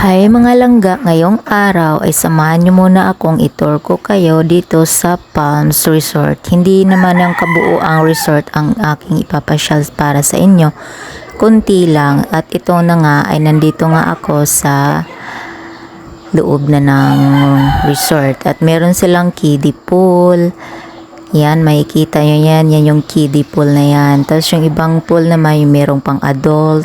Hi mga langga, ngayong araw ay samahan niyo muna akong itur ko kayo dito sa Palms Resort. Hindi naman ang kabuuang resort ang aking ipapasyal para sa inyo. Kunti lang at ito na nga ay nandito nga ako sa loob na ng resort at meron silang kiddie pool. Yan, makikita nyo yan yung kiddie pool na yan. Tapos yung ibang pool naman yung merong pang adult.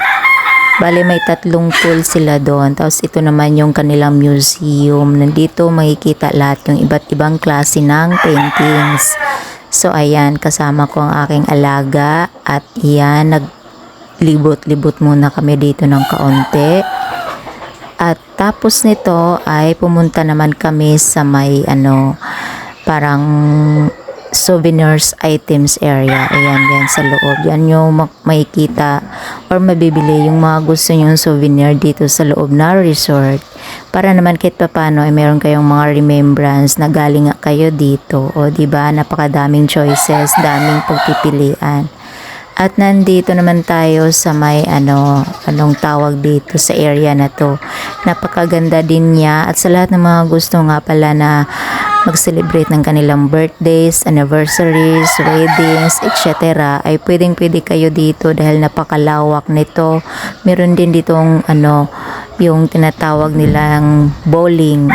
Bale, may 3 pool sila doon. Tapos ito naman yung kanilang museum. Nandito makikita lahat yung iba't ibang klase ng paintings. So ayan, kasama ko ang aking alaga. At yan, naglibot-libot muna kami dito ng kaunti. At tapos nito ay pumunta naman kami sa may parang souvenirs items area. Ayan, yan sa loob. Yan yung makikita or mabibili yung mga gusto nyong souvenir dito sa loob na resort. Para naman kahit papano ay meron kayong mga remembrance na galing nga kayo dito. O diba, napakadaming choices, daming pagpipilian. At nandito naman tayo sa may anong tawag dito sa area na to. Napakaganda din niya at sa lahat ng mga gusto nga pala na mag-celebrate ng kanilang birthdays, anniversaries, weddings, etc. ay pwedeng-pwede kayo dito dahil napakalawak nito. Meron din ditong yung tinatawag nilang bowling.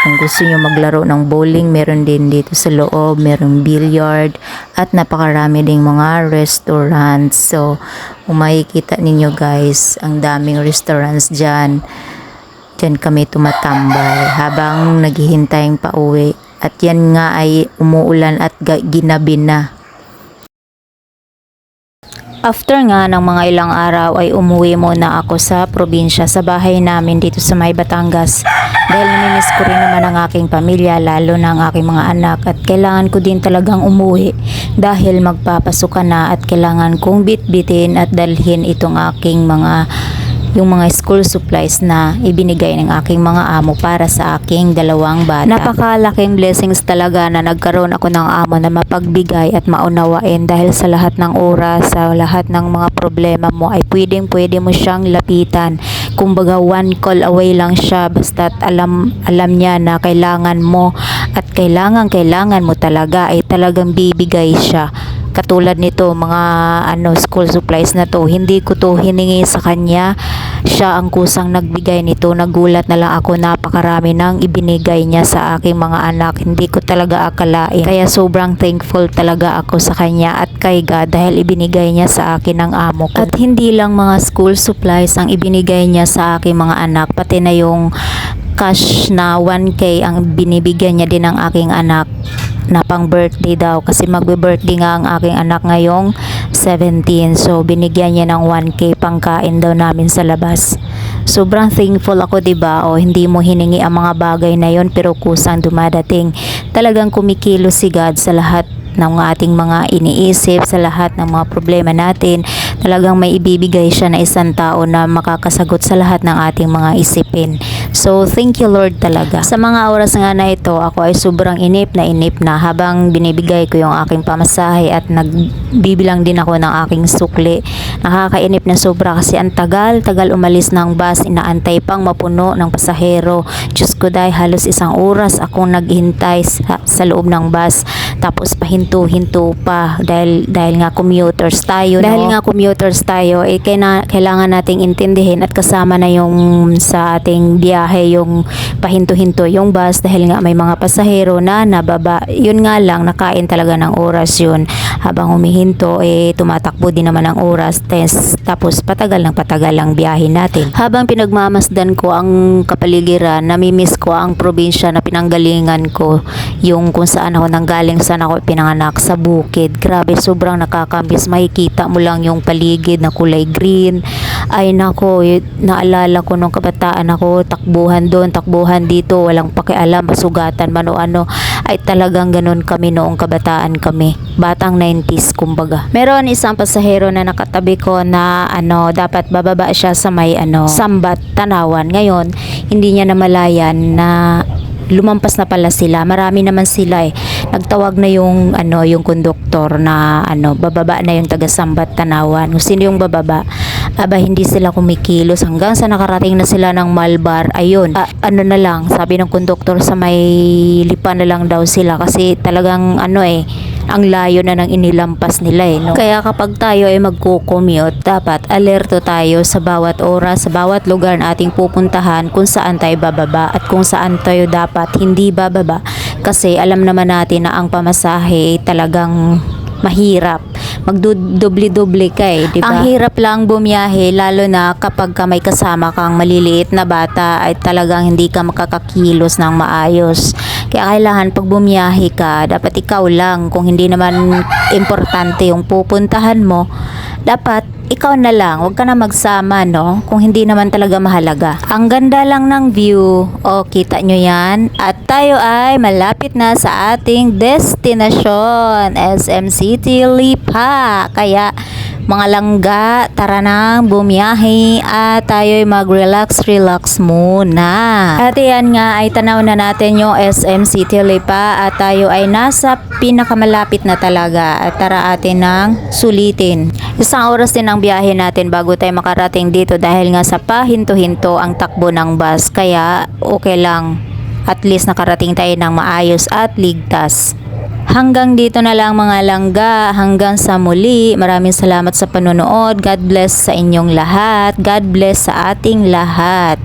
Kung gusto nyo maglaro ng bowling, meron din dito sa loob, meron billiard at napakarami ding mga restaurants. So, kung makikita ninyo guys, ang daming restaurants dyan. Dyan kami tumatambay habang naghihintayang pauwi. At yan nga ay umuulan at ginabi na. After nga ng mga ilang araw ay umuwi muna ako sa probinsya sa bahay namin dito sa May Batangas. Dahil namimiss ko rin naman ang aking pamilya, lalo na ang aking mga anak, at kailangan ko din talagang umuwi dahil magpapasukan na at kailangan kong bitbitin at dalhin itong aking yung mga school supplies na ibinigay ng aking mga amo para sa aking 2 bata. Napakalaking blessings talaga na nagkaroon ako ng amo na mapagbigay at maunawain dahil sa lahat ng oras, sa lahat ng mga problema mo ay pwede mo siyang lapitan. Kumbaga 1 call away lang siya basta't alam niya na kailangan mo at kailangan mo talaga ay talagang bibigay siya. Katulad nito mga school supplies na to, hindi ko to hiningi sa kanya, siya ang kusang nagbigay nito. Nagulat na lang ako, napakarami nang ibinigay niya sa aking mga anak, hindi ko talaga akalain. Kaya sobrang thankful talaga ako sa kanya at kay God dahil ibinigay niya sa akin ng amo ko. At hindi lang mga school supplies ang ibinigay niya sa aking mga anak, pati na yung cash na 1K ang binibigyan niya din ng aking anak na pang birthday daw kasi magbe-birthday nga ang aking anak ngayong 17. So binigyan niya ng 1K pangkain daw namin sa labas. Sobrang thankful ako, diba? O hindi mo hiningi ang mga bagay na yon pero kusang dumadating. Talagang kumikilos si God sa lahat ng ating mga iniisip, sa lahat ng mga problema natin. Talagang may ibibigay siya na isang tao na makakasagot sa lahat ng ating mga isipin. So thank you Lord talaga. Sa mga oras nga na ito, ako ay sobrang inip na habang binibigay ko yung aking pamasahe at nagbibilang din ako ng aking sukli. Nakakainip na sobra kasi ang tagal umalis ng bus, inaantay pang mapuno ng pasahero. Diyos ko dahil halos 1 oras akong naghintay sa loob ng bus. Tapos pahinto-hinto pa dahil nga commuters tayo. Dahil nga commuters tayo, kailangan nating intindihin at kasama na yung sa ating biyahe yung pahinto-hinto yung bus dahil nga may mga pasahero na nababa. Yun nga lang, nakain talaga ng oras yun. Habang humihinto, tumatakbo din naman ang oras. Tapos patagal ang biyahe natin. Habang pinagmamasdan ko ang kapaligiran, namimiss ko ang probinsya na pinanggalingan ko, yung kung saan ako nanggaling, saan ako pinanganak, sa bukid. Grabe, sobrang nakakamiss. Makikita mo lang yung paligid na kulay green. Ay nako, naalala ko nung kabataan ako, takbuhan doon, takbuhan dito, walang pakialam, masugatan man o ano. Ay talagang ganun kami noong kabataan kami. Batang 90s kumbaga. Meron isang pasahero na nakatabi ko na dapat bababa siya sa may Sambat, Tanawan. Ngayon, hindi niya namalayan na lumampas na pala sila. Marami naman sila Nagtawag na yung yung konduktor na bababa na yung taga Sambat Tanawan. Kung sino yung bababa, Aba, hindi sila kumikilos hanggang sa nakarating na sila ng Malbar. Ayun, ano na lang, sabi ng konduktor sa may lipa na lang daw sila kasi talagang ang layo na ng inilampas nila no? Kaya kapag tayo ay magko-commute, dapat alerto tayo sa bawat oras, sa bawat lugar na ating pupuntahan kung saan tayo bababa at kung saan tayo dapat hindi bababa. Kasi alam naman natin na ang pamasahe talagang mahirap. Magdudubli-dubli ka di ba? Ang hirap lang bumiyahe lalo na kapag ka may kasama kang maliliit na bata ay talagang hindi ka makakakilos ng maayos. Kaya kailangan pag bumiyahe ka, dapat ikaw lang. Kung hindi naman importante yung pupuntahan mo, dapat ikaw na lang, huwag ka na magsama, no? Kung hindi naman talaga mahalaga. Ang ganda lang ng view. O, kita nyo yan? At tayo ay malapit na sa ating destinasyon, SM City Lipa. Kaya, mga langga, tara nang bumiyahe at tayo ay mag-relax muna. At yan nga ay tanaw na natin yung SM City Lipa at tayo ay nasa pinakamalapit na talaga at tara atin nang sulitin. Isang oras din ang biyahe natin bago tayo makarating dito dahil nga sa pahinto-hinto ang takbo ng bus, kaya okay lang, at least nakarating tayo ng maayos at ligtas. Hanggang dito na lang mga langga, hanggang sa muli. Maraming salamat sa panonood. God bless sa inyong lahat. God bless sa ating lahat.